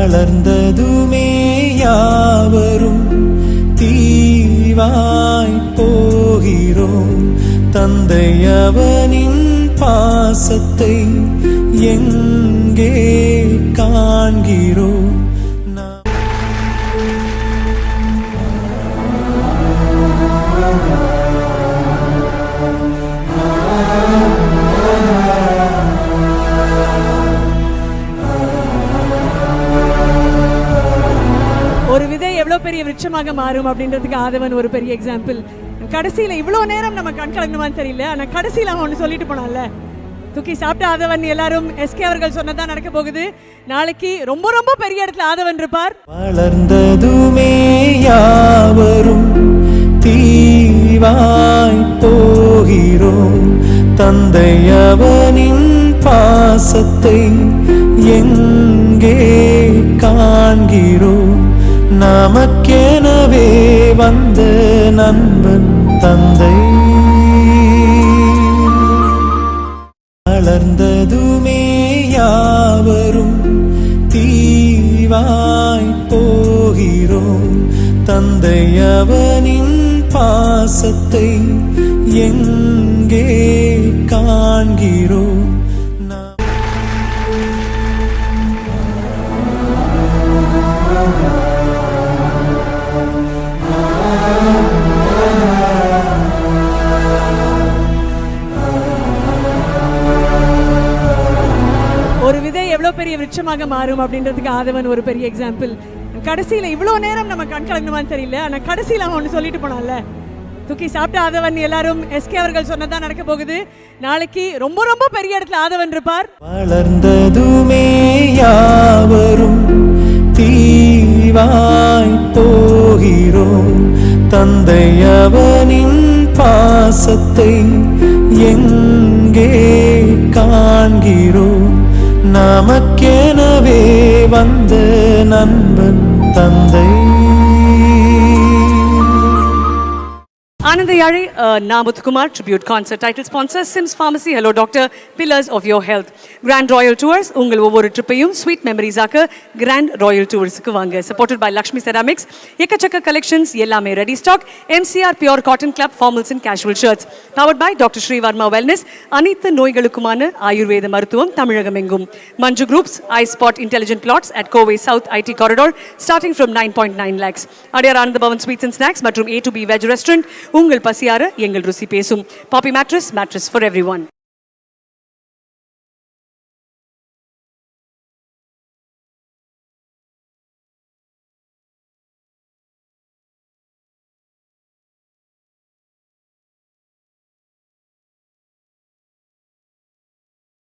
வளர்ந்ததுமே யாவரும் தீவாய் போகிறோம். தந்தை அவனின் பாசத்தை எங்கே காண்கிறோம்? ஒரு விதை எவ்வளோ பெரிய விருட்சமாக மாறும் அப்படின்றதுக்கு ஆதவன் ஒரு பெரிய எக்ஸாம்பிள். கடைசியில் இவ்வளோ நேரம் நம்ம கண் கலங்கணுமான்னு தெரியல, ஆனால் கடைசியில் அவன் ஒன்று சொல்லிட்டு போனான்ல, தூக்கி சாப்பிட்ட ஆதவன் எல்லாரும் எஸ்கே அவர்கள் சொன்னதான் நடக்க போகுது. நாளைக்கு ரொம்ப ரொம்ப பெரிய இடத்துல ஆதவன் இருப்பார். வளர்ந்ததுமே யாவரும் தீவாய் போகிறோம். தந்தை அவனின் பாசத்தை எங்கே காண்கிறோம்? நமக்கெனவே வந்த நண்பன் தந்தை. வளர்ந்ததுமே யாவரும் தீவாய் போகிறோம். தந்தை அவனின் பாசத்தை எங்கே காண்கிறோம்? ஒரு விதை எவ்வளோ பெரிய விருட்சமாக மாறும் அப்படின்றதுக்கு ஆதவன் ஒரு பெரிய எக்ஸாம்பிள். கடைசியில் இவ்வளோ நேரம் நம்ம கண் கலங்கணுமான்னு தெரியல, ஆனால் கடைசியில் அவன் ஒன்று சொல்லிட்டு போனான்ல, தூக்கி சாப்பிட்ட ஆதவன் எல்லாரும் எஸ்கே அவர்கள் சொன்னதான் நடக்க போகுது. நாளைக்கு ரொம்ப ரொம்ப பெரிய இடத்துல ஆதவன் இருப்பார். வளர்ந்ததுமே யாவரும் தீவாய் போகிறோம். தந்தை அவனின் பாசத்தை எங்கே காண்கிறோம்? நமக்கெனவே வந்த நண்பன் தந்தை. Anandayari Namuthkumar tribute concert. Title sponsor Sims Pharmacy. Hello Doctor, Pillars of Your Health. Grand Royal Tours. Ungal ovvoru trippayum sweet memories ஆக்க Grand Royal Tours க்கு வாங்க. Supported by Lakshmi Ceramics. Ekachakka collections ellame ready stock. MCR Pure Cotton Club formals and casual shirts. Powered by Dr. Sri Varma Wellness. அனைத்து நோய்களுக்குமான ஆயுர்வேத மருத்துவம் தமிழகம் எங்கும். Manju Groups iSpot Intelligent Plots at Kovai South IT Corridor starting from 9.9 lakhs. Adyar Anand Bhavan Sweets and Snacks மற்றும் A to B Veg Restaurant. உங்கள் பசியார எங்கள் ருசி பேசும். பாப்பி mattress, mattress for everyone.